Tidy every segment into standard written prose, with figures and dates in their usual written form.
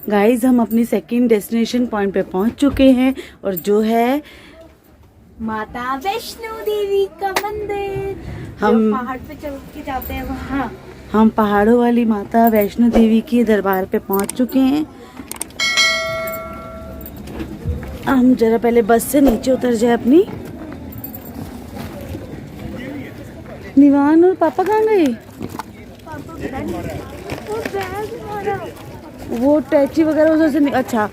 Guys हम अपनी second destination point पे पहुंच चुके हैं और जो है माता वैष्णो देवी का मंदिर। हम पहाड़ पे चल के जाते हैं वहाँ। हम पहाड़ों वाली माता वैष्णो देवी के दरबार पे पहुंच चुके हैं। हम जरा पहले बस से नीचे उतर जाए अपनी। निवान और पापा कहाँ गए? वो टैची वगैरह उधर से अच्छा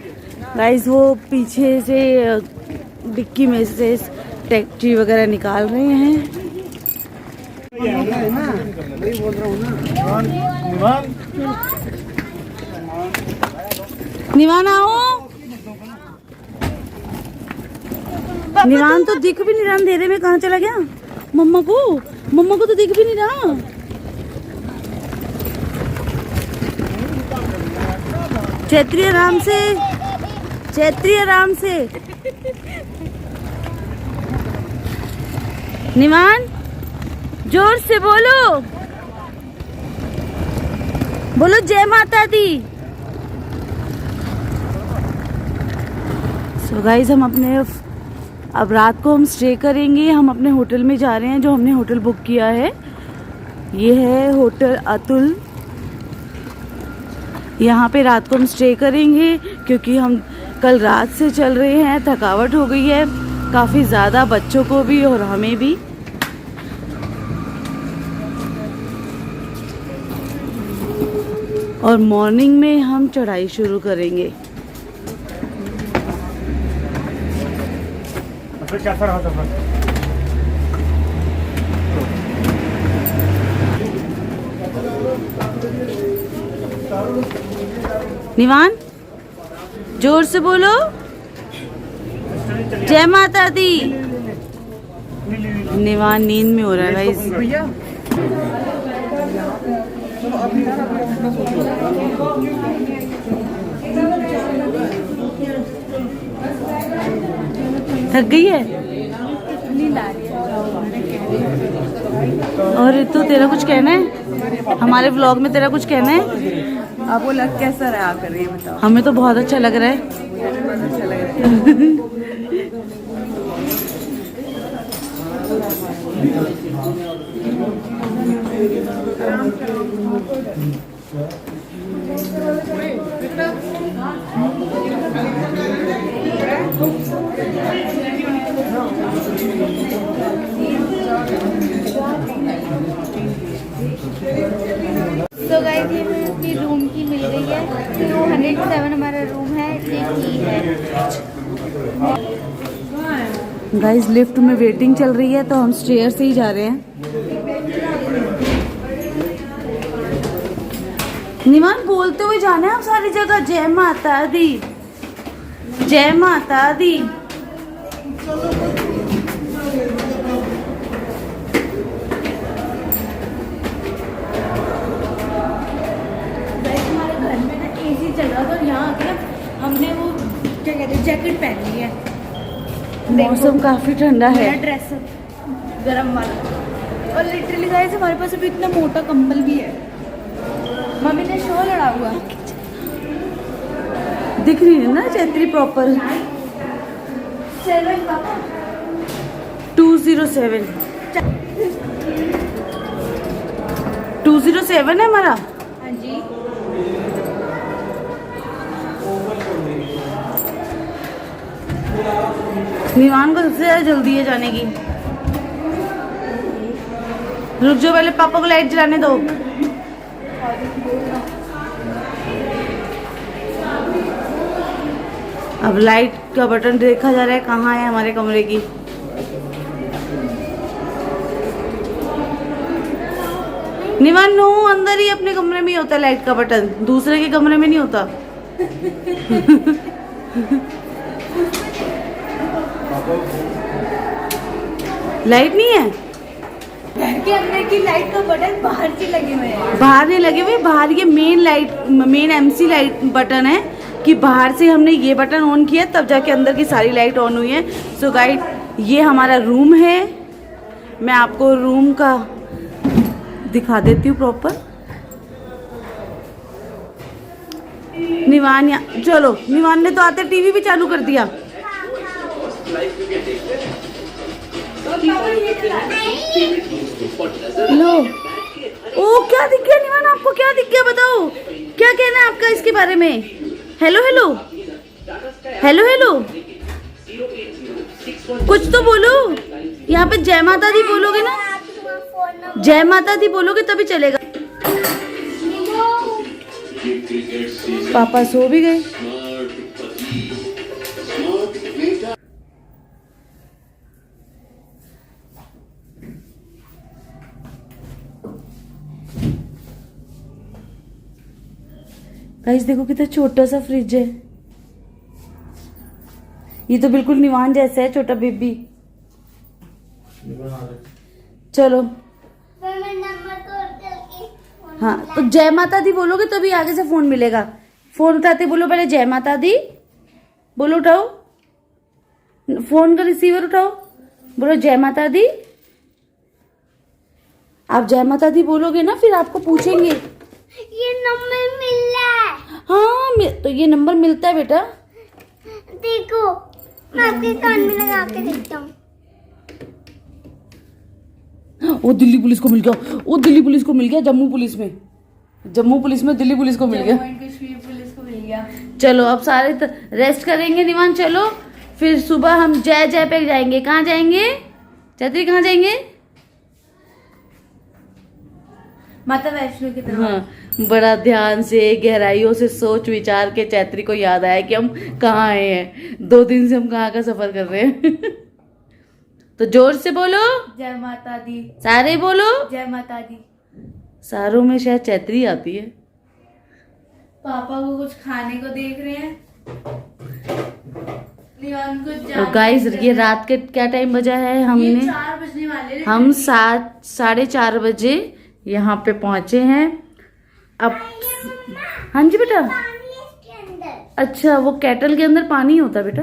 गाइस वो पीछे से डिक्की में से टैची वगैरह निकाल रहे हैं। निवान आओ। निवान तो दिख भी नहीं रहा, अंधेरे में कहाँ चला गया? मम्मा को तो दिख भी नहीं रहा। क्षेत्रीय आराम से, क्षेत्रीय आराम से। निवान जोर से बोलो, बोलो जय माता दी। सो गाइस हम अपने अब रात को हम स्टे करेंगे। हम अपने होटल में जा रहे हैं, जो हमने होटल बुक किया है। ये है होटल अतुल। यहाँ पे रात को हम स्टे करेंगे क्योंकि हम कल रात से चल रहे हैं, थकावट हो गई है काफ़ी ज़्यादा, बच्चों को भी और हमें भी। और मॉर्निंग में हम चढ़ाई शुरू करेंगे। कैसा रहा सफर? निवान जोर से बोलो जय माता दी। निवान नींद में हो रहा है गाइस। थक गई है और तो तेरा कुछ कहना है? हमारे व्लॉग में तेरा कुछ कहना है? आपको लग कैसा रहा कर ये बताओ। हमें तो बहुत अच्छा लग रहा है। बहुत अच्छा लग रहा है। तो गाइस ये मुझे अपनी रूम की मिल गई है। 207 हमारा रूम है, ये की है। गाइस लिफ्ट में वेटिंग चल रही है तो हम स्टेयर से ही जा रहे हैं। निवान बोलते हुए जाना है हम सारी जगह, जय माता दी, जय माता दी। हमारे घर में ना एसी चल रहा था और यहाँ आके हमने वो क्या कहते हैं जैकेट पहन ली है। मौसम काफी ठंडा है। ड्रेस गरम वाला। और लिटरली गाइस हमारे पास अभी इतना मोटा कंबल भी है। मम्मी ने शो लड़ा हुआ। दिख रही है ना चैत्री प्रॉपर। 207 207 है हमारा। हाँ जी। निवान को सबसे ज्यादा जल्दी है जाने की। रुक जाओ, पहले पापा को लाइट जलाने दो। अब लाइट का बटन देखा जा रहा है कहाँ है हमारे कमरे की। निवान नो, अंदर ही अपने कमरे में ही होता है लाइट का बटन, दूसरे के कमरे में नहीं होता। लाइट नहीं है घर के अंदर की लाइट का बटन बाहर से लगे हुए हैं। बाहर नहीं लगे हुए, बाहर ये main light, main MC light button है कि बाहर से हमने ये बटन ऑन किया तब जाके अंदर की सारी लाइट ऑन हुई है। सो गाइड ये हमारा रूम है। मैं आपको रूम का दिखा देती हूँ प्रॉपर। निवान चलो, निवान ने तो आते टीवी भी चालू कर दिया। लो, ओ क्या दिख गया निवान, आपको क्या दिख गया बताओ, क्या कहना है आपका इसके बारे में? हेलो हेलो हेलो हेलो, कुछ तो बोलो। यहाँ पे जय माता दी बोलोगे ना, जय माता दी बोलोगे तभी चलेगा। पापा सो भी गए। गाइस देखो कितना छोटा सा फ्रिज है, ये तो बिल्कुल निवान जैसा है, छोटा बेबी। चलो हाँ, तो जय माता दी बोलोगे तभी आगे से फोन मिलेगा। फोन उठाते बोलो पहले जय माता दी बोलो, उठाओ फोन का रिसीवर, उठाओ, बोलो जय माता दी। आप जय माता दी बोलोगे ना, फिर आपको पूछेंगे ये नंबर मिल रहा है। हाँ तो ये नंबर मिलता है बेटा, देखो मैं आपके कान में लगा के देखता हूँ। वो दिल्ली पुलिस को मिल गया, वो दिल्ली पुलिस को मिल गया, जम्मू पुलिस में दिल्ली पुलिस को मिल गया, कश्मीर पुलिस को मिल गया। चलो अब सारे रेस्ट करेंगे निवान, चलो फिर सुबह हम जय जय पे जाएंगे। कहाँ जाएंगे चैत्री, कहाँ जाएंगे? माता वैष्णो की तरफ। हाँ, बड़ा ध्यान से गहराइयों से सोच विचार के चैत्री को याद आया कि हम कहाँ आए हैं, 2 दिन से हम कहाँ का सफर कर रहे हैं। तो जोर से बोलो जय माता दी, सारे बोलो जय माता दी। सारों में शायद चैत्री आती है। पापा को कुछ खाने को देख रहे हैं, निवान को और गाइस ये रात के क्या टाइम बजा है, हमने 4 बजने वाले हैं। हम 7-4:30 बजे यहाँ पे पहुंचे हैं। अब हाँ जी बेटा, अच्छा वो केटल के अंदर पानी होता है बेटा,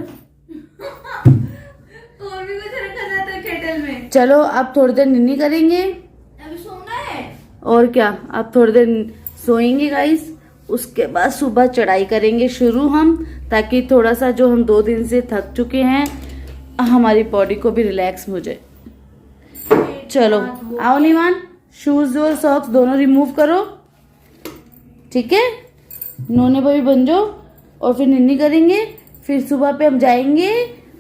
और भी कुछ रखा जाता है केटल में। चलो अब थोड़ी देर निन्नी करेंगे, अभी सोना है और क्या, अब थोड़ी देर सोएंगे गाइस, उसके बाद सुबह चढ़ाई करेंगे शुरू हम, ताकि थोड़ा सा जो हम 2 दिन से थक चुके हैं हमारी बॉडी को भी रिलैक्स हो जाए। चलो आओ निवान, शूज और सॉक्स दोनों रिमूव करो, ठीक है, नोने पर भी बन जाओ, और फिर निन्नी करेंगे। फिर सुबह पे हम जाएंगे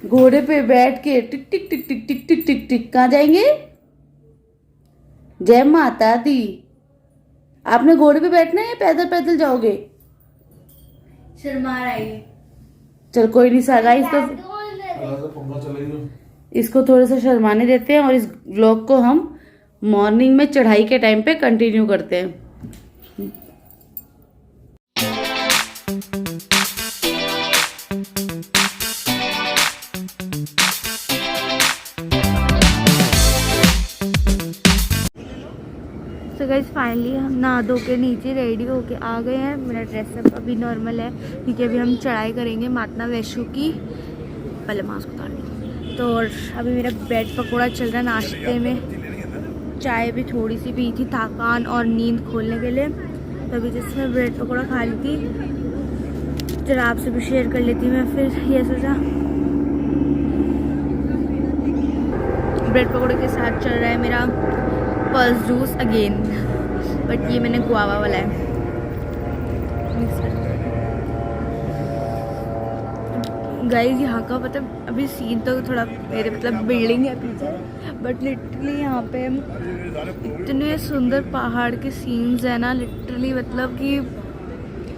घोड़े पे बैठ के टिक टिक टिक टिक टिक टिक टिक टिक, कहाँ जाएंगे? जय माता दी। आपने घोड़े पे बैठना है या पैदल पैदल जाओगे? शर्मा रही है। चल कोई नहीं सागा, इसको थोड़ा सा शर्माने देते हैं, और इस व्लॉग को हम मॉर्निंग में चढ़ाई के टाइम पे कंटिन्यू करते हैं। तो गाइस फाइनली हम नहा धो के नीचे रेडी होके आ गए हैं। मेरा ड्रेसअप अभी नॉर्मल है क्योंकि अभी हम चढ़ाई करेंगे माता वैष्णो की। पहले मास्क उतार ली। तो और अभी मेरा ब्रेड पकौड़ा चल रहा है नाश्ते में, चाय भी थोड़ी सी पी थी थकान और नींद खोलने के लिए, तो अभी जैसे मैं ब्रेड पकौड़ा खा ली थी, जरा आपसे भी शेयर कर लेती मैं। फिर ये सोचा ब्रेड पकौड़े के साथ चल रहा है मेरा पल्स जूस अगेन, बट ये मैंने गुआवा वाला है। गाइस यहाँ का मतलब अभी सीन तो थोड़ा मेरे मतलब बिल्डिंग है पीछे, बट लिटरली यहाँ पे इतने सुंदर पहाड़ के सीन्स है ना, लिटरली मतलब कि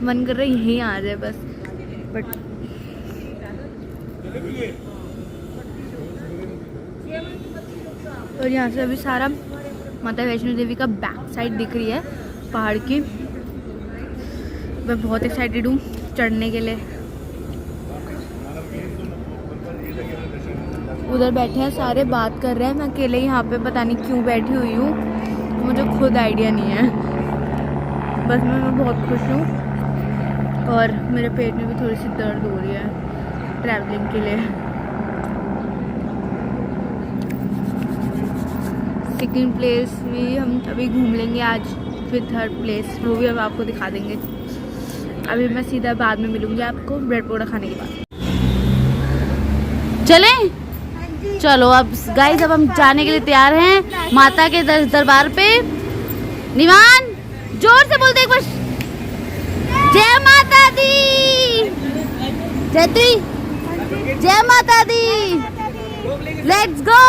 मन कर रहा है यहीं आ जाए बस। बट और यहाँ से अभी सारा माता वैष्णो देवी का बैक साइड दिख रही है पहाड़ की। मैं बहुत एक्साइटेड हूँ चढ़ने के लिए। उधर बैठे हैं सारे बात कर रहे हैं, मैं अकेले यहाँ पे पता नहीं क्यों बैठी हुई हूँ, मुझे खुद आइडिया नहीं है। बस मैं बहुत खुश हूँ और मेरे पेट में भी थोड़ी सी दर्द हो रही है ट्रैवलिंग के लिए। सेकंड प्लेस भी हम अभी घूम लेंगे आज, फिर थर्ड प्लेस वो भी अब आपको दिखा देंगे। अभी मैं सीधा बाद में मिलूंगी आपको ब्रेड पकौड़ा खाने के बाद। चलें? चलो अब गाइस, अब हम जाने के लिए तैयार हैं माता के दरबार पे। निवान जोर से बोलते एक बार, जय माता दी। जयत्री, जय माता दी। Let's go.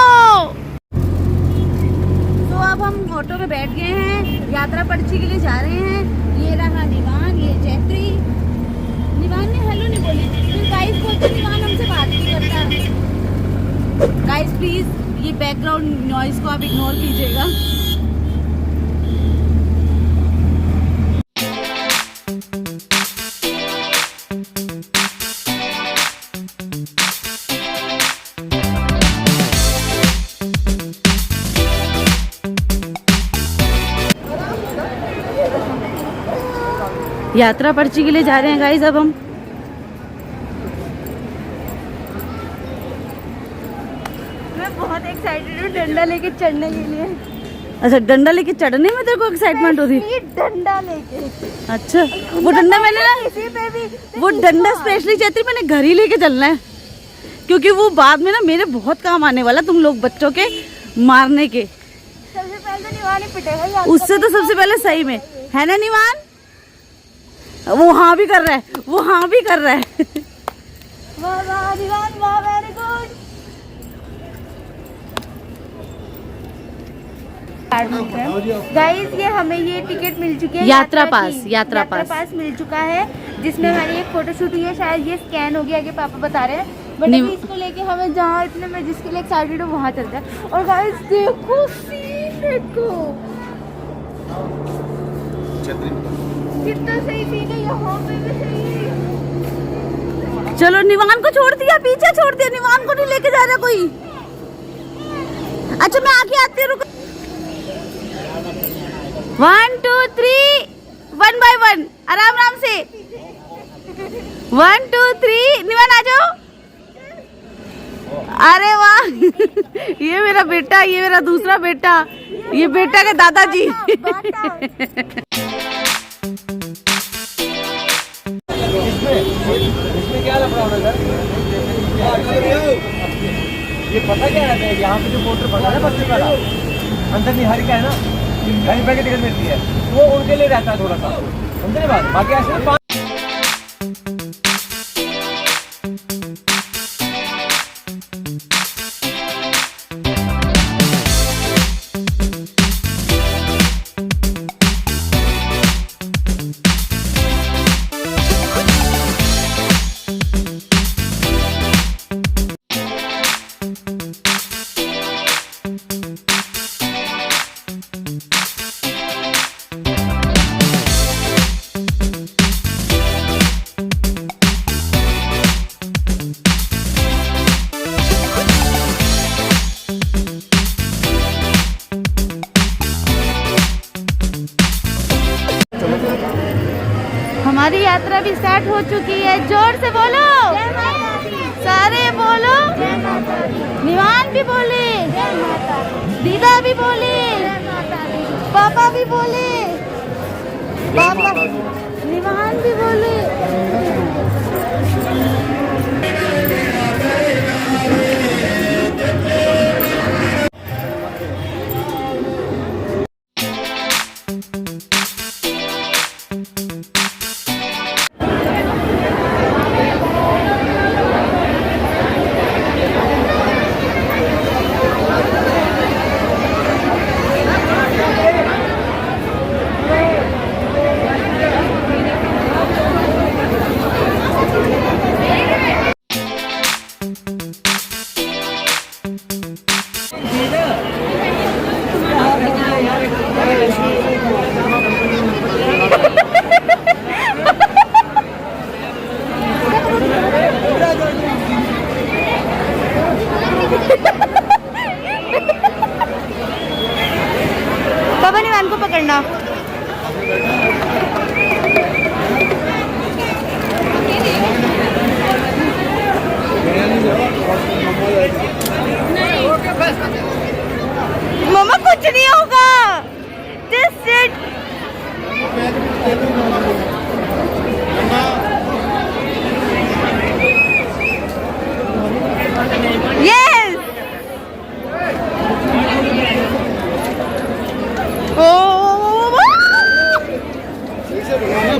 तो अब हम ऑटो में बैठ गए हैं, यात्रा पर्ची के लिए जा रहे हैं। ये रहा निवान, ये जयत्री। निवान ने हेलो नहीं बोली, तो गाइस बोलते निवान हमसे बात नहीं करता। गाइस प्लीज ये बैकग्राउंड नॉइज को आप इग्नोर कीजिएगा। यात्रा पर्ची के लिए जा रहे हैं गाइस अब हम। मैं बहुत एक्साइटेड हूँ डंडा लेके चढ़ने के लिए। अच्छा, डंडा लेके चढ़ने में तेरे को एक्साइटमेंट हो रही? ये डंडा लेके। अच्छा, वो डंडा मैंने ना, किसी पे भी वो डंडा स्पेशली चाहती मैंने घर ही लेके चलना है, क्योंकि वो बाद में ना मेरे बहुत काम आने वाला, तुम लोग बच्चों के मारने के। सबसे पहले तो निवान ही पिटेगा। उससे तो सबसे पहले सही में है ना निवान। वो हाँ भी कर रहा है, वो हाँ भी कर रहा है। वाह वाह निवान, वाह वेरी गुड। गाइस ये हमें ये टिकट मिल चुकी है, यात्रा की। पास मिल चुका है, जिसमें हमारी एक फोटोशूट हुई है। शायद ये स्कैन हो गया, आगे पापा बता रहे हैं। बट अभी इसको लेके हमें जहाँ इतने मैं जिसके लिए एक्साइटेड हूँ वहाँ चलते हैं। और गाइस देखो सीन, देखो कितना सही सीन है, यहाँ पे भी सही है। चलो निवान को छोड़ दिया, पीछे छोड़ दिया, निवान को नहीं लेके जा रहा कोई। अच्छा मैं आगे आती हूँ, रुको। 1 2 3 1 by 1 आराम आराम से। 1 2 3 निवान आ जाओ। अरे वाह ये मेरा बेटा, ये मेरा दूसरा बेटा, ये बेटा के दादाजी। इसमें क्या लग रहा है सर? ये पता क्या है, यहाँ पे जो वोटर पड़ा है बच्चे का अंदर निहारी का है ना, 2 रुपए की टिकट मिलती है, वो उनके लिए रहता है थोड़ा सा, समझे बात। बाकी ऐसे हमारी यात्रा भी स्टार्ट हो चुकी है, जोर से बोलो, सारे बोलो। निवान भी बोले, दीदा भी बोले, पापा भी बोले, पापा निवान भी बोले।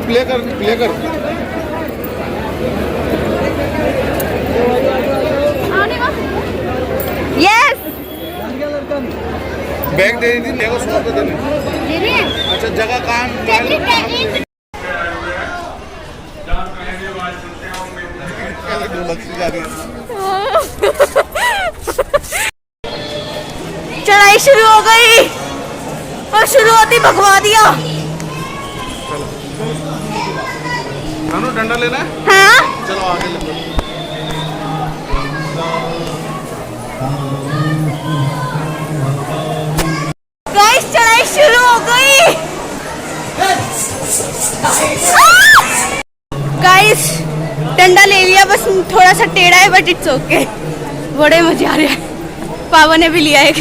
प्ले कर यस बैग दे दी मेरे को 100 रुपये देने। अच्छा जगह कहाँ चढ़ाई शुरू हो गई और शुरू होती भगवा दिया। डंडा लेना है? हाँ चलो आगे ले लो। गाइस चढ़ाई शुरू हो गई। गाइस डंडा ले लिया, बस थोड़ा सा टेढ़ा है बट इट्स ओके। बड़े मजे आ रहे हैं। पापा ने भी लिया एक।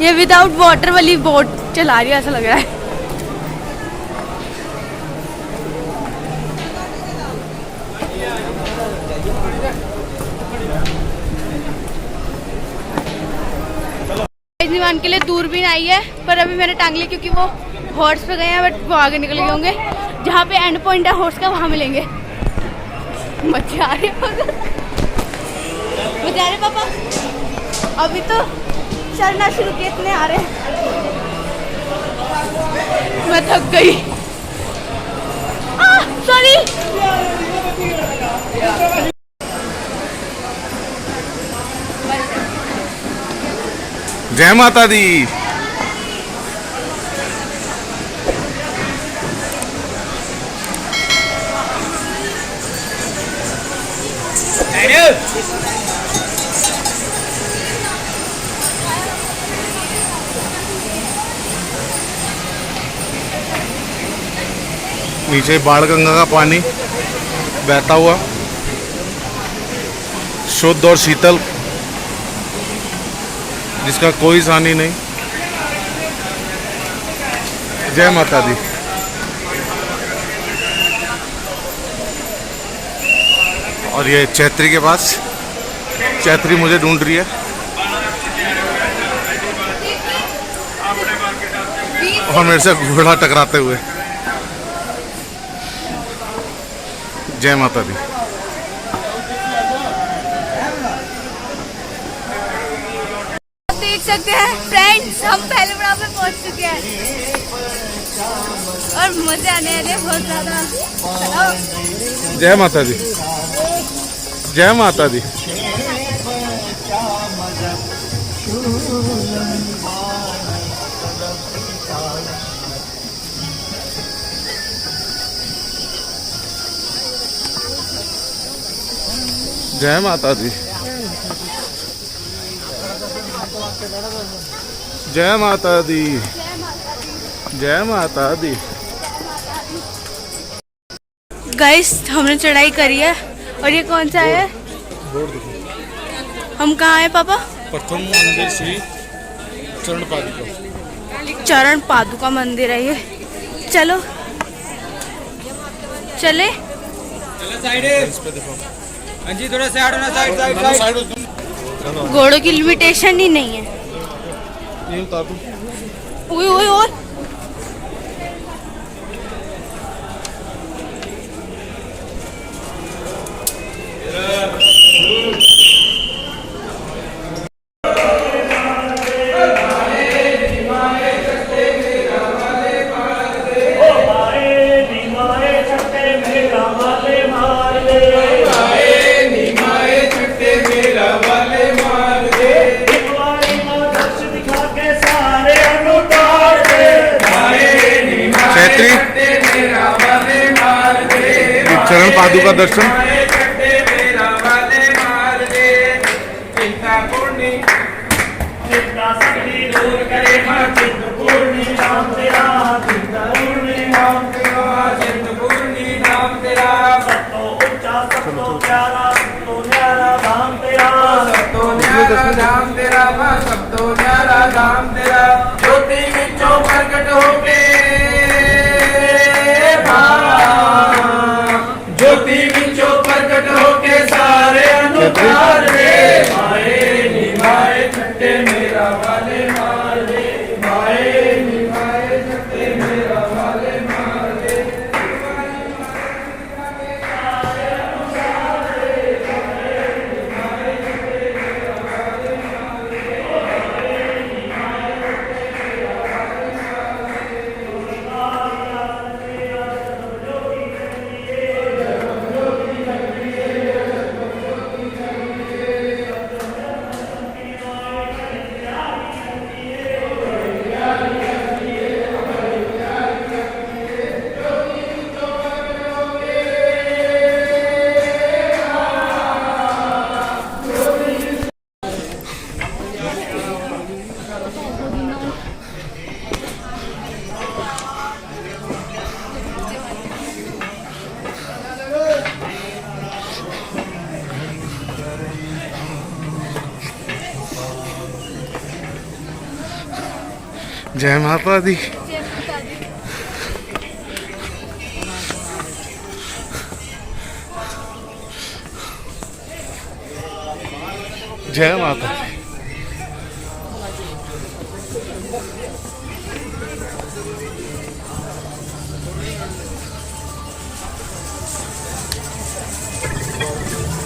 ये विदाउट वाटर वाली बोट चला रही है ऐसा लग रहा है। निवान के लिए दूरबीन आई है, पर अभी मैंने टांग ली क्योंकि वो हॉर्स पे गए हैं, बट वो आगे निकल गए होंगे। जहाँ पे एंड पॉइंट है हॉर्स का वहाँ मिलेंगे। मजे आ रहे मजे आ रहे पापा। अभी तो चलना शुरू किए, इतने आ रहे हैं। मैं थक गई। सॉरी। जय माता दी। नीचे बाणगंगा का पानी बहता हुआ, शुद्ध और शीतल, जिसका कोई सानी नहीं। जय माता दी। और ये चैत्री के पास, चैत्री मुझे ढूंढ रही है। और मेरे से घोड़ा टकराते हुए। जय माता दी। देख सकते हैं फ्रेंड्स, हम पहले पड़ाव पे पहुंच चुके हैं और मजे आने वाले बहुत ज्यादा। जय माता दी। जय माता दी। जय माता दी। जय माता दी। जय माता दी। गाइस हमने चढ़ाई करी है और ये कौन सा है? हम कहाँ हैं पापा? प्रथम मंदिर श्री चरण पादुका। चरण पादुका मंदिर है ये। चलो चले। जी थोड़ा साइड होना, साइड घोड़ों की लिमिटेशन ही नहीं है। ये उतार दूं? ओए ओए ओए। चरण पादुका दर्शन। धाम तेरा सब तो न्यारा धाम तेरा, ज्योति विचों प्रकट होके ज्योति विचों प्रकट होके सारे अनुकार दे। माए निभाए छठे मेरा वाले मार दे, माए निभाए छठे मेरा वाले जय माता दी। जय माता दी।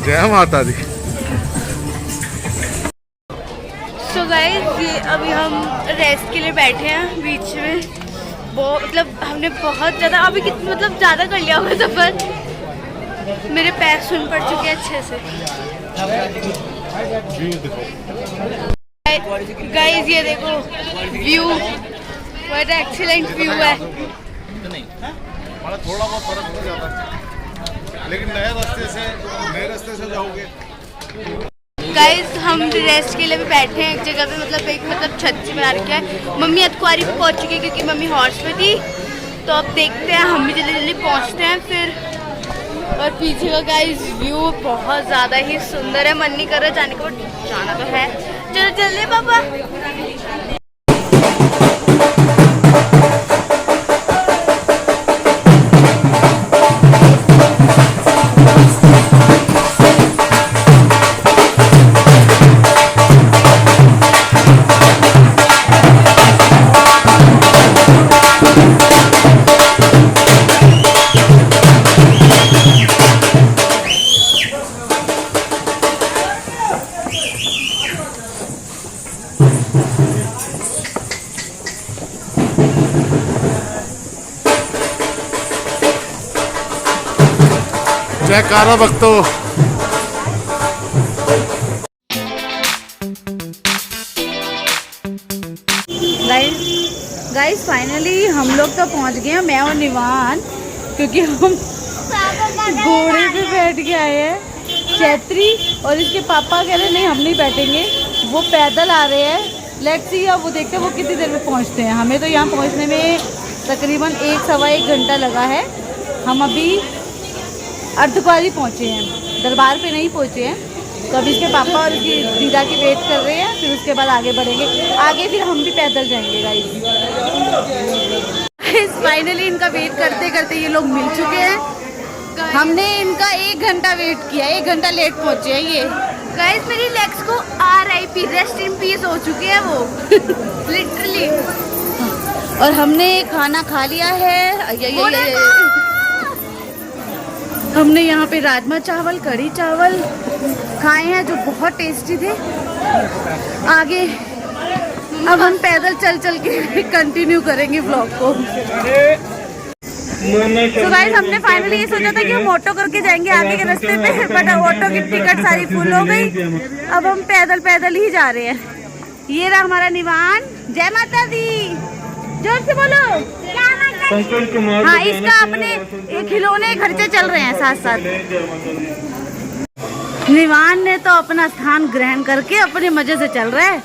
जय माता दी। सो गाइस ये अभी हम रेस्ट के लिए बैठे हैं बीच में। बहुत मतलब हमने बहुत ज़्यादा अभी कितना मतलब ज़्यादा कर लिया होगा सफ़र। मेरे पैर सुन पड़ चुके हैं अच्छे से। गाइस ये देखो व्यू, बहुत एक्सीलेंट व्यू है। थोड़ा बहुत फर्क हो जाता है, लेकिन नए रास्ते से जाओगे। गाइस हम रेस्ट के लिए भी बैठे हैं एक जगह पे, मतलब एक मतलब छत से बना रखा है। मम्मी अतकुआरी पे पहुंच चुकी है क्योंकि मम्मी हॉर्स पे थी। तो अब देखते हैं हम भी जल्दी जल्दी पहुंचते हैं फिर। और पीछे का गाइस व्यू बहुत ज़्यादा ही सुंदर है, मन नहीं कर रहा जाने का, बट जाना तो है। चलो चल पापा। जयकारा भक्तो। गाइस फाइनली हम लोग तो पहुंच गए हैं, मैं और निवान, क्योंकि हम घोड़े पे बैठ के आए हैं। चैत्री और इसके पापा कह रहे नहीं हम नहीं बैठेंगे, वो पैदल आ रहे हैं। लेट्स सी अब वो देखते हैं वो कितनी देर में पहुंचते हैं। हमें तो यहाँ पहुंचने में तकरीबन 1-1.25 घंटा लगा है। हम अभी अर्धकुआरी पहुँचे हैं, दरबार पे नहीं पहुँचे हैं। तो अभी इसके पापा और इसकी दीदा की वेट कर रहे हैं, फिर उसके बाद आगे बढ़ेंगे। आगे फिर हम भी पैदल जाएंगे गाइस। फाइनली इनका वेट करते करते ये लोग मिल चुके हैं। हमने इनका 1 घंटा वेट किया, 1 घंटा लेट पहुँचे हैं ये। गाइस मेरी लेग्स को RIP रेस्ट इन पीस हो चुके हैं वो लिटरली। और हमने खाना खा लिया है। हमने यहाँ पे राजमा चावल, कढ़ी चावल खाए हैं जो बहुत टेस्टी थे। आगे अब हम पैदल चल चल के कंटिन्यू करेंगे व्लॉग को। तो गाइस हमने फाइनली ये सोचा था कि हम ऑटो करके जाएंगे आगे के रास्ते पे, बट ऑटो की टिकट सारी फुल हो गई। अब हम पैदल पैदल ही जा रहे हैं। ये रहा हमारा निवान। जय माता दी, जोर से बोलो। हाँ इसका अपने खिलौने खर्चे चल रहे हैं साथ साथ। निवान ने तो अपना स्थान ग्रहण करके अपने मजे से चल रहा है।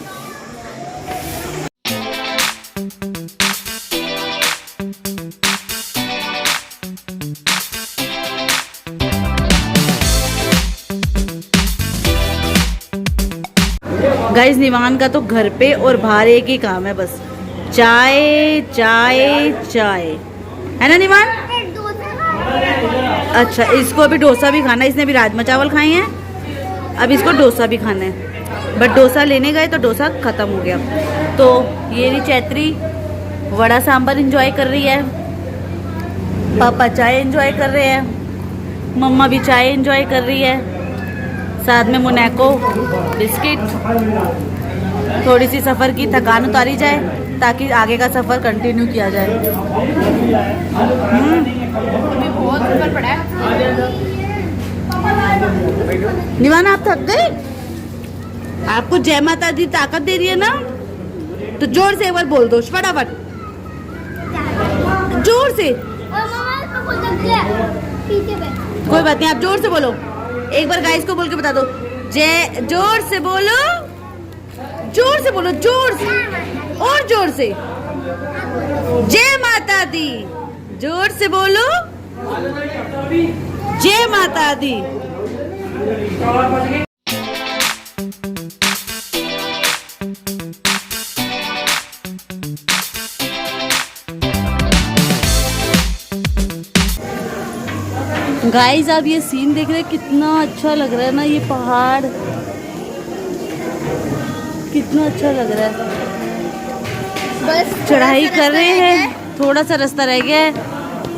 गाइस निवान का तो घर पे और बाहर एक ही काम है, बस चाय चाय चाय, है ना निवान? अच्छा इसको अभी डोसा भी खाना है। इसने भी राजमा चावल खाए हैं, अब इसको डोसा भी खाना है। बट डोसा लेने गए तो डोसा ख़त्म हो गया। तो ये रही चैत्री वड़ा सांभर एंजॉय कर रही है, पापा चाय एंजॉय कर रहे हैं, मम्मा भी चाय एंजॉय कर रही है, साथ में मोनाको बिस्किट। थोड़ी सी सफ़र की थकान उतारी जाए ताकि आगे का सफ़र कंटिन्यू किया जाए। बहुत ऊपर पड़ा है। निवान आप थक गए? आपको जय माता दी ताकत दे रही है ना, तो जोर से एक बार बोल दो फटाफट, जोर से। कोई बात नहीं, आप जोर से बोलो। एक बार गाइस को बोल के बता दो जय, जोर से बोलो, जोर से बोलो, जोर से और जोर से। जय माता दी, जोर से बोलो, जय माता दी। गाइस आप ये सीन देख रहे हैं, कितना अच्छा लग रहा है ना, ये पहाड़ कितना अच्छा लग रहा है। बस चढ़ाई कर रहे हैं, थोड़ा सा रास्ता रह गया है।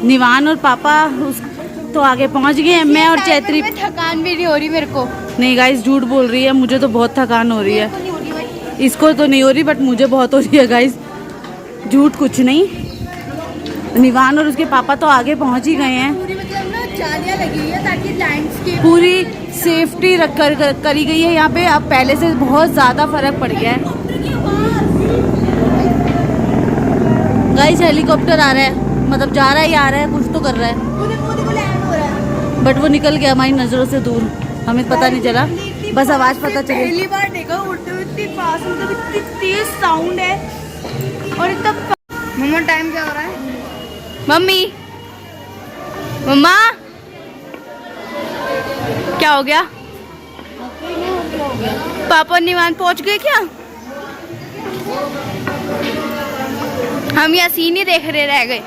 निवान और पापा उस तो आगे पहुंच गए हैं। मैं और चैत्री, थकान भी नहीं हो रही मेरे को। नहीं गाइस झूठ बोल रही है, मुझे तो बहुत थकान हो रही है। इसको तो नहीं हो रही बट मुझे बहुत हो रही है गाइस, झूठ कुछ नहीं। निवान और उसके पापा तो आगे पहुंच ही गए हैं। पूरी मतलब ना जालियां लगी हुई है ताकि लैंडस्केप पूरी सेफ्टी करी गई है यहाँ पे। अब पहले से बहुत ज़्यादा फर्क पड़ गया है। गाइस हेलीकॉप्टर आ रहा है, मतलब जा रहा है या आ रहा है, कुछ तो कर रहा है बट वो निकल गया हमारी नज़रों से दूर, हमें पता नहीं चला, बस आवाज़ पता चली। पहली बार देखा उड़ते हुए इतनी पास, मतलब इतनी तेज साउंड है और इतना। मम्मा टाइम क्या हो रहा है? मम्मी, मम्मा क्या हो गया? पापा निवान पहुंच गए क्या? हम यहाँ सीन ही देख रहे रह गए।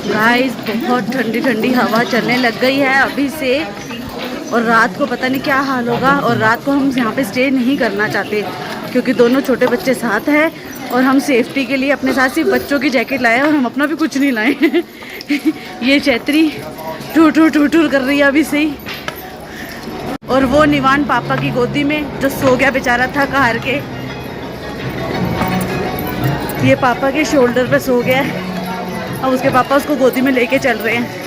गाइस बहुत ठंडी ठंडी हवा चलने लग गई है अभी से, और रात को पता नहीं क्या हाल होगा। और रात को हम यहाँ पे स्टे नहीं करना चाहते क्योंकि दोनों छोटे बच्चे साथ हैं और हम सेफ्टी के लिए अपने साथ सिर्फ बच्चों की जैकेट लाए और हम अपना भी कुछ नहीं लाए। ये चैत्री टूर कर रही है अभी से ही, और वो निवान पापा की गोदी में जो सो गया बेचारा था हार के, ये पापा के शोल्डर पे सो गया है। अब उसके पापा उसको गोदी में लेके चल रहे हैं।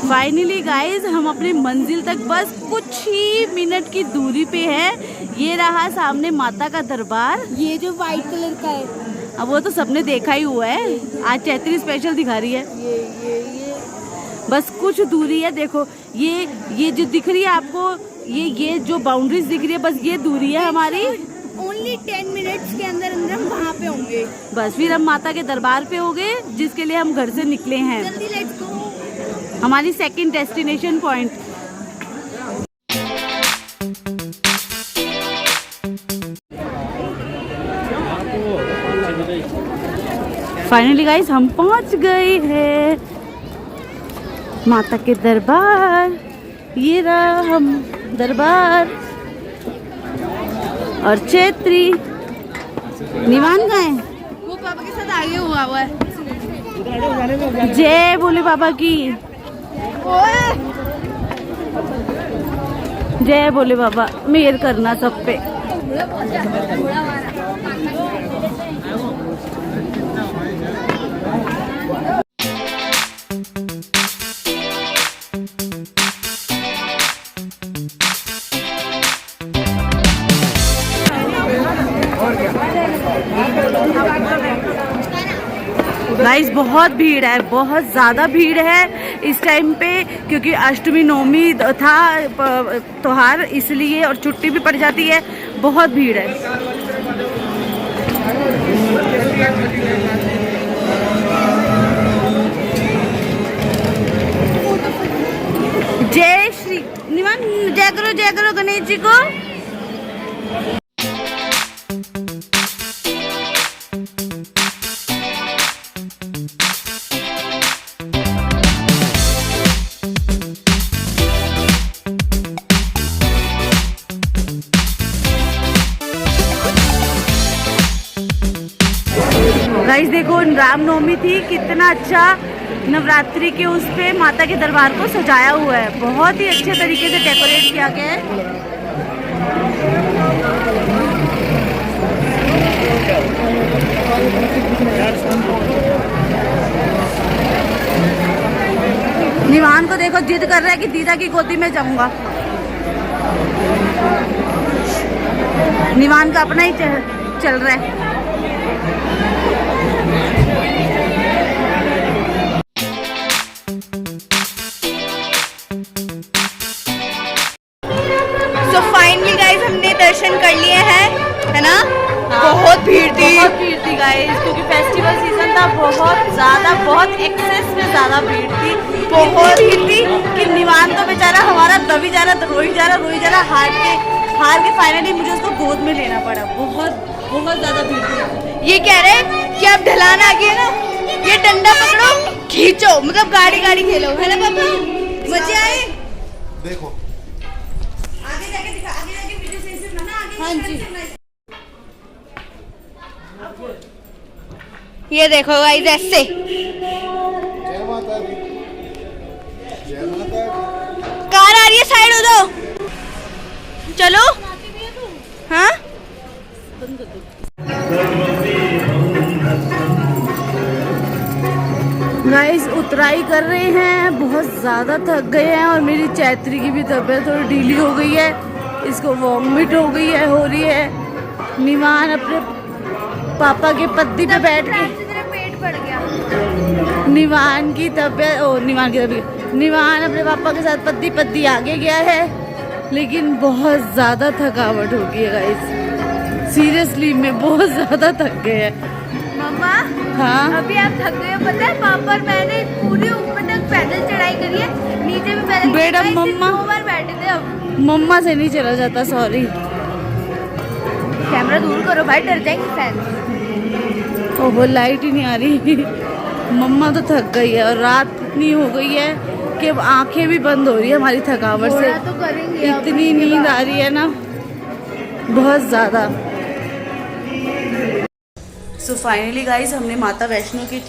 फाइनली गाइज हम अपनी मंजिल तक बस कुछ ही मिनट की दूरी पे है। ये रहा सामने माता का दरबार, ये जो व्हाइट कलर का है, अब वो तो सबने देखा ही हुआ है, आज चैत्री स्पेशल दिखा रही है। ये बस कुछ दूरी है, देखो ये जो दिख रही है आपको, ये जो बाउंड्रीज दिख रही है, बस ये दूरी है हमारी। ओनली 10 मिनट्स के अंदर अंदर हम वहाँ पे होंगे। बस फिर हम माता के दरबार पे हो गए, जिसके लिए हम घर से निकले हैं। जल्दी लेट्स गो। हमारी second destination point. Finally guys हम पहुंच गए हैं माता के दरबार। ये रहा हम दरबार, और चैत्री निवान कहाँ है? वो पापा के साथ आगे हुआ है। जय बोले बाबा की, जय बोले बाबा, मेहर करना सब पे। गाइस बहुत भीड़ है, बहुत ज़्यादा भीड़ है इस टाइम पे, क्योंकि अष्टमी नवमी था त्योहार, इसलिए, और छुट्टी भी पड़ जाती है, बहुत भीड़ है। जय श्री निवान, जय करो गणेश जी को। गाइस देखो रामनवमी थी, कितना अच्छा नवरात्रि के उस पे माता के दरबार को सजाया हुआ है, बहुत ही अच्छे तरीके से डेकोरेट किया गया है। निवान को देखो जिद कर रहा है कि दीदा की गोदी में जाऊंगा। निवान का अपना ही चल रहा है। भीड़ थी गाइस, क्योंकि फेस्टिवल सीजन था। बहुत एक्सेस में ज़्यादा भीड़ थी, बहुत भीड़ थी कि निवान तो बेचारा हमारा दबी जा रहा, रोई जा रहा, हार के फाइनली मुझे उसको गोद में लेना पड़ा। बहुत ज़्यादा भीड़ थी। ये कह रहे हैं कि आप ढलान आ गए ना, ये डंडा पकड़ो खींचो, मतलब गाड़ी खेलो, है ना पापा? मजे आए? देखो आगे जाके दिखा, आगे जाके वीडियो सही से बना, आगे हाँ जी। आगे। ये देखो गाइस ऐसे। जय माता दी, जय माता दी। कार आ रही है, साइड हो जाओ। चलो। हाँ गाइस उतराई कर रहे हैं, बहुत ज़्यादा थक गए हैं और मेरी चैत्री की भी तबीयत थोड़ी ढीली हो गई है, इसको वॉमिट हो रही है। निवान अपने पापा के पत्ती पे बैठ के, पेट बढ़ गया। निवान अपने पापा के साथ पत्ती आगे गया है, लेकिन बहुत ज़्यादा थकावट हो गई है गाइस। सीरियसली में बहुत ज़्यादा थक गए हैं। मम्मा हाँ अभी आप थक गए हो, पता है पापा और मैंने पूरी ऊपर तक पैदल चढ़ाई करी है, नीचे भी पैदल बेटा, चढ़ाई, सिर्फ मम्मा 2 बार बैठे थे। अब मम्मा से नहीं चला जाता, सॉरी। कैमरा दूर करो भाई, डर जाएंगे फैन। ओहो लाइट ही नहीं आ रही। मम्मा तो थक गई है और रात इतनी हो गई है कि अब आंखें भी बंद हो रही है हमारी थकावट से। थोड़ा तो करेंगे अब इतनी इसके नींद बाद। आ रही है ना, बहुत ज़्यादा। सो फाइनली गाइस हमने माता वैष्णो की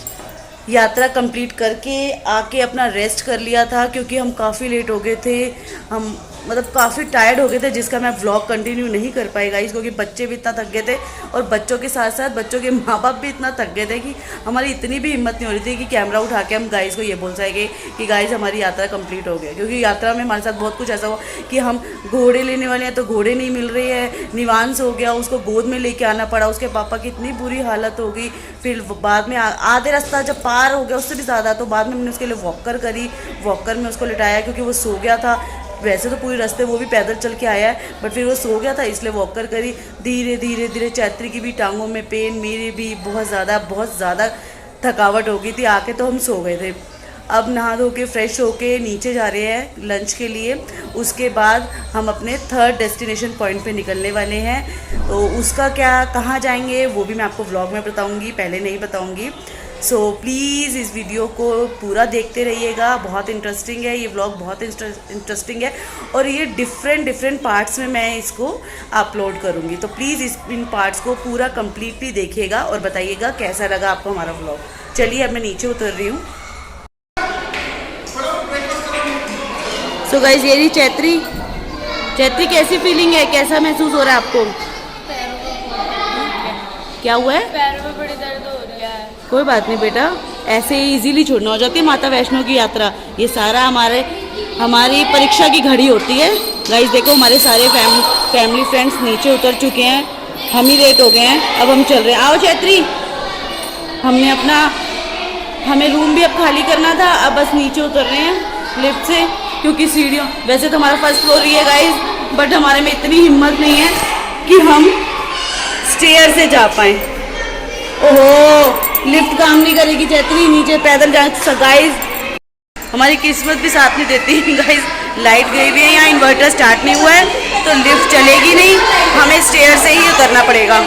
यात्रा कंप्लीट करके आके अपना रेस्ट कर लिया था, क्योंकि हम काफ़ी लेट हो गए थे। हम मतलब काफ़ी टायर्ड हो गए थे, जिसका मैं व्लॉग कंटिन्यू नहीं कर पाई गाइस, क्योंकि बच्चे भी इतना थक गए थे और बच्चों के साथ साथ बच्चों के माँ बाप भी इतना थक गए थे कि हमारी इतनी भी हिम्मत नहीं हो रही थी कि कैमरा उठा के हम गाइस को ये बोल सके कि गाइस हमारी यात्रा कंप्लीट हो गई। क्योंकि यात्रा में हमारे साथ बहुत कुछ ऐसा हुआ कि हम घोड़े लेने वाले हैं तो घोड़े नहीं मिल रहे हैं, निवांश हो गया, उसको गोद में लेके आना पड़ा, उसके पापा की इतनी बुरी हालत हो गई। फिर बाद में आधे रास्ता जब पार हो गया, उससे भी ज़्यादा, तो बाद में मैंने उसके लिए वॉकर करी, वॉकर में उसको लिटाया क्योंकि वो सो गया था। वैसे तो पूरे रास्ते वो भी पैदल चल के आया है, बट फिर वो सो गया था, इसलिए वॉकर करी। धीरे धीरे चैत्री की भी टांगों में पेन, मेरे भी बहुत ज़्यादा थकावट हो गई थी। आके तो हम सो गए थे। अब नहा धो के फ्रेश होके नीचे जा रहे हैं लंच के लिए। उसके बाद हम अपने 3rd डेस्टिनेशन पॉइंट पे निकलने वाले हैं। तो उसका कहाँ जाएंगे वो भी मैं आपको व्लॉग में बताऊंगी, पहले नहीं बताऊंगी। सो प्लीज़ इस वीडियो को पूरा देखते रहिएगा, बहुत इंटरेस्टिंग है ये व्लॉग, बहुत इंटरेस्टिंग है और ये डिफरेंट पार्ट्स में मैं इसको अपलोड करूँगी। तो प्लीज़ इन पार्ट्स को पूरा कम्प्लीटली देखिएगा और बताइएगा कैसा लगा आपको हमारा व्लॉग। चलिए अब मैं नीचे उतर रही हूँ। सो गाइस ये रही चैत्री। कैसी फीलिंग है, कैसा महसूस हो रहा है आपको? क्या हुआ है? पैर में बड़ी दर्द हो रही है। कोई बात नहीं बेटा, ऐसे ही इजीली छोड़ना हो जाती है माता वैष्णो की यात्रा। ये सारा हमारी परीक्षा की घड़ी होती है। गाइस देखो हमारे सारे फैमिली फ्रेंड्स नीचे उतर चुके हैं, हम ही लेट हो गए हैं, अब हम चल रहे हैं। आओ चैत्री, हमें रूम भी अब खाली करना था, अब बस नीचे उतर रहे हैं लिफ्ट से, क्योंकि सीढ़ियों, वैसे तो हमारा फर्स्ट फ्लोर ही है गाइस, बट हमारे में इतनी हिम्मत नहीं है कि हम स्टेयर से जा पाए। ओहो लिफ्ट काम नहीं करेगी चैत्री, नीचे पैदल जाए। गाइस हमारी किस्मत भी साथ नहीं देती गाइस, लाइट गई हुई है, यहाँ इन्वर्टर स्टार्ट नहीं हुआ है तो लिफ्ट चलेगी नहीं, हमें स्टेयर से ही उतरना पड़ेगा।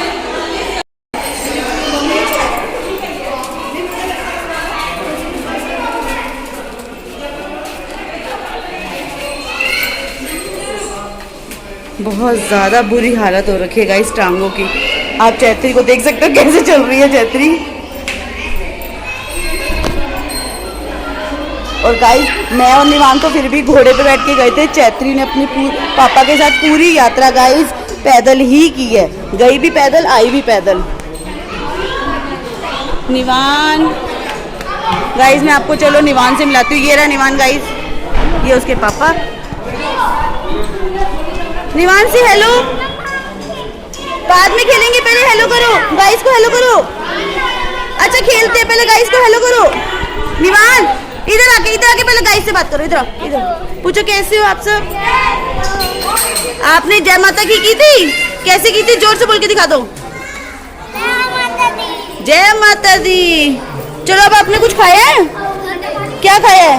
बहुत ज़्यादा बुरी हालत हो रखी है गाइस टांगों की। आप चैत्री को देख सकते हो कैसे चल रही है चैत्री। और गाइस मैं और निवान तो फिर भी घोड़े पे बैठ के गए थे, चैत्री ने अपनी पापा के साथ पूरी यात्रा गाइस पैदल ही की है, गई भी पैदल आई भी पैदल। निवान गाइस मैं आपको चलो निवान से मिलाती हूँ, ये रहा निवान गाइस, ये उसके पापा। निवान से हेलो, बाद में खेलेंगे, पहले हेलो करो गाइस को, हेलो करो। अच्छा खेलते हैं, पहले गाइस को हेलो करो। निवान इधर आके पहले गाइस से बात करो, इधर पूछो कैसे हो आप सब। आपने जय माता की थी, कैसे की थी, जोर से बोल के दिखा दो। जय माता दी। चलो अब आपने कुछ खाया है? क्या खाया है?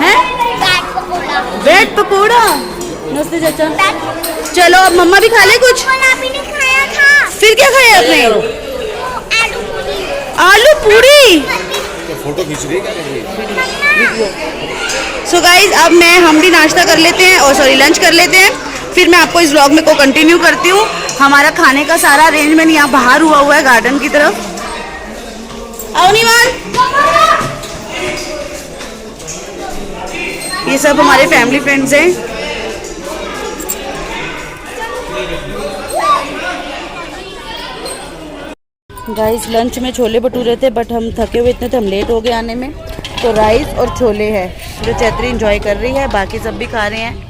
हैं? ब्रेड पकौड़ा। नमस्ते चाचा। चलो अब मम्मा भी खा ले कुछ। फिर क्या खाया आपने? आलू पूरी। फोटो खींच रही है। सो गाइज अब हम भी नाश्ता कर लेते हैं और सॉरी लंच कर लेते हैं, फिर मैं आपको इस व्लॉग में को कंटिन्यू करती हूँ। हमारा खाने का सारा अरेंजमेंट यहाँ बाहर हुआ है गार्डन की तरफ। आओ निवान। ये सब हमारे फैमिली फ्रेंड्स हैं। गाइस लंच में छोले भटूरे थे बट हम थके हुए इतने थे, हम लेट हो गए आने में, तो राइस और छोले है जो चैत्री इंजॉय कर रही है, बाकी सब भी खा रहे हैं।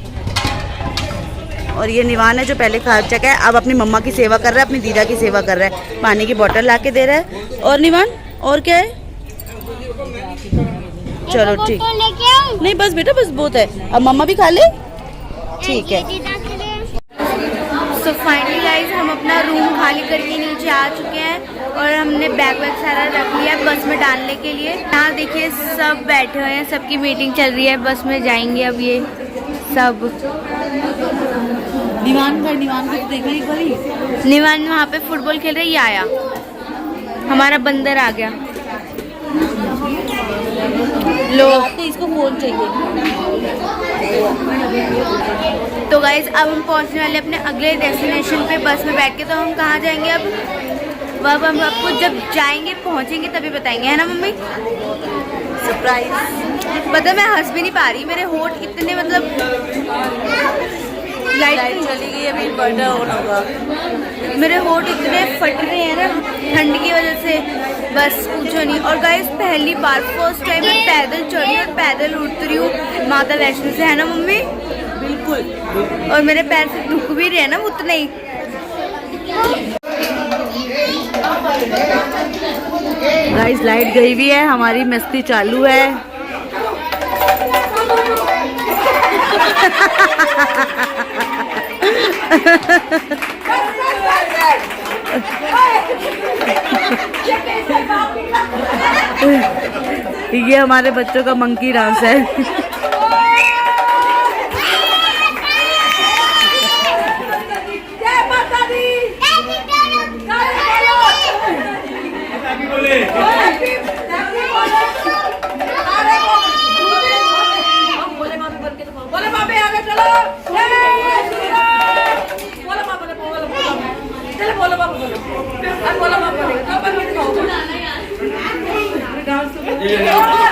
और ये निवान है जो पहले खा चुका है, अब अपनी मम्मा की सेवा कर रहा है, अपनी दीदा की सेवा कर रहा है, पानी की बोतल ला के दे रहा है। और निवान और क्या है? चलो ठीक, नहीं बस बेटा बस बहुत है, अब मम्मा भी खा ले। ठीक है। तो फाइनली गाइस हम अपना रूम खाली करके नीचे आ चुके हैं और हमने बैग वैग सारा रख लिया है बस में डालने के लिए। यहाँ देखिए सब बैठे हुए हैं, सबकी मीटिंग चल रही है, बस में जाएंगे अब ये सब। निवान को देखा एक बारी। निवान वहाँ पे फुटबॉल खेल रही, आया हमारा बंदर आ गया। लो इसको फोन चाहिए। तो गाइज अब हम पहुंचने वाले अपने अगले डेस्टिनेशन पे बस में बैठ के। तो हम कहाँ जाएंगे अब हम आपको जब जाएंगे पहुंचेंगे तभी बताएंगे, है ना मम्मी? सरप्राइज। पता मैं हंस भी नहीं पा रही, मेरे होठ इतने मतलब लाइट चली गई, अभी इन्वर्टर ऑन होगा। मेरे होठ इतने फट रहे हैं ना ठंड की वजह से, बस पूछो नहीं। और गाइस पहली बार फर्स्ट टाइम मैं पैदल चल रही हूँ और पैदल उठ रही हूँ माता वैष्णो से, है ना मम्मी? बिल्कुल। और मेरे पैर से दुख भी रहे ना उतने ही। गाइस लाइट गई हुई है, हमारी मस्ती चालू है। ये हमारे बच्चों का मंकी डांस है।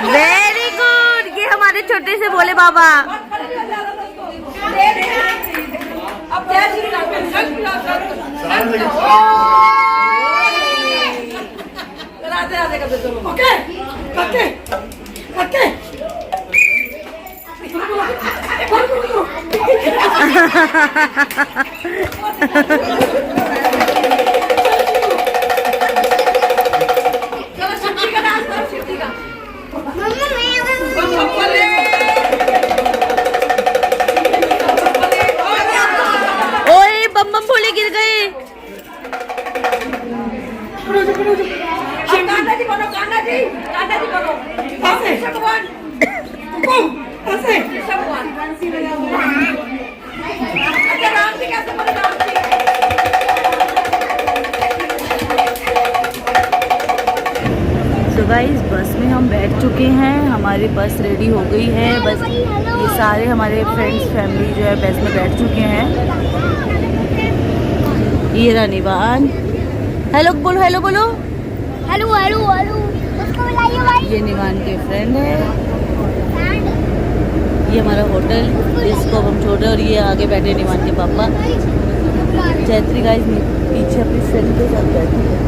वेरी गुड, ये हमारे छोटे से भोले बाबा। ओए बम बम भोले गिर गए। तो गाइस बस में हम बैठ चुके हैं, हमारी बस रेडी हो गई है। बस ये सारे हमारे फ्रेंड्स फैमिली जो है बस में बैठ चुके हैं। ये रहा निवान, हेलो बोलो, हेलो बोलो, हेलो हेलो हेलो, उसको बुलाइए भाई। ये निवान के फ्रेंड है। ये हमारा होटल जिसको हम छोड़े, और ये आगे बैठे निवान के पापा। चैत्री गाइस पीछे अपनी फ्रेंड के साथ बैठी है।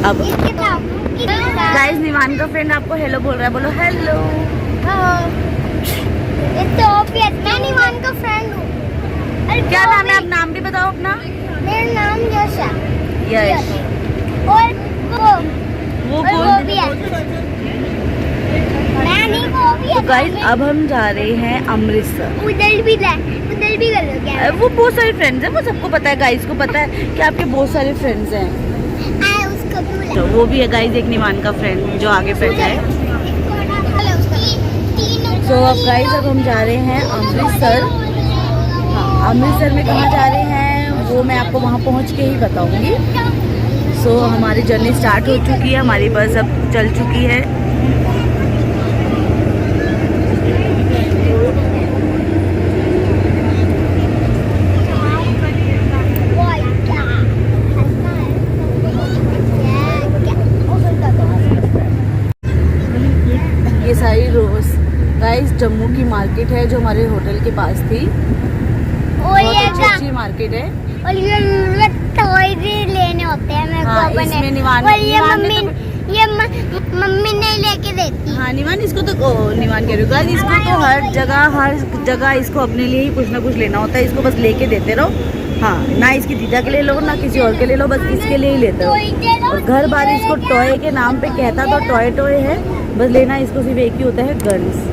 अब गाइस निवान का फ्रेंड आपको हेलो बोल रहा है, बोलो हेलो। मैं निवान का फ्रेंड हूँ। क्या नाम है? आप नाम भी बताओ अपना। मेरा नाम यश है। यश। और वो कौन? भी है। मैं नहीं, वो भी है। गाइस अब हम जा रहे हैं अमृतसर। उधर भी कर लो क्या? वो बहुत सारे फ्रेंड्स हैं, वो सबको पता है, गाइस को पता है कि आपके बहुत सारे फ्रेंड्स हैं। उसको भी बुला। तो वो भी है गाइस एक निवान का फ्रेंड जो आगे बैठा है। तो अब गाइस अब हम जा रहे हैं अमृतसर। हाँ, अमृतसर में कहाँ जा रहे हैं वो मैं आपको वहाँ पहुँच के ही बताऊँगी। सो हमारी जर्नी स्टार्ट हो चुकी है, हमारी बस अब चल चुकी है। ये सारी रोज गाइस जम्मू की मार्केट है जो हमारे होटल के पास थी। बहुत अच्छी मार्केट है। और ये टॉय भी लेने होते हैं मेरे हाँ, को इसमें निवान और ये निवान ने मम्मी नहीं लेके देती। हाँ निवान इसको तो निवान कह रही हूँ गाइस, इसको तो हर जगह इसको अपने लिए ही कुछ ना कुछ लेना होता है। इसको बस लेके देते रहो। हाँ, ना इसकी दीदा के लिए लो ना किसी और के लिए लो, बस इसके लिए ही लेते रहो। और घर बार इसको टॉय के नाम पे कहता तो टॉय है, बस लेना इसको सिर्फ एक ही होता है, गन्स।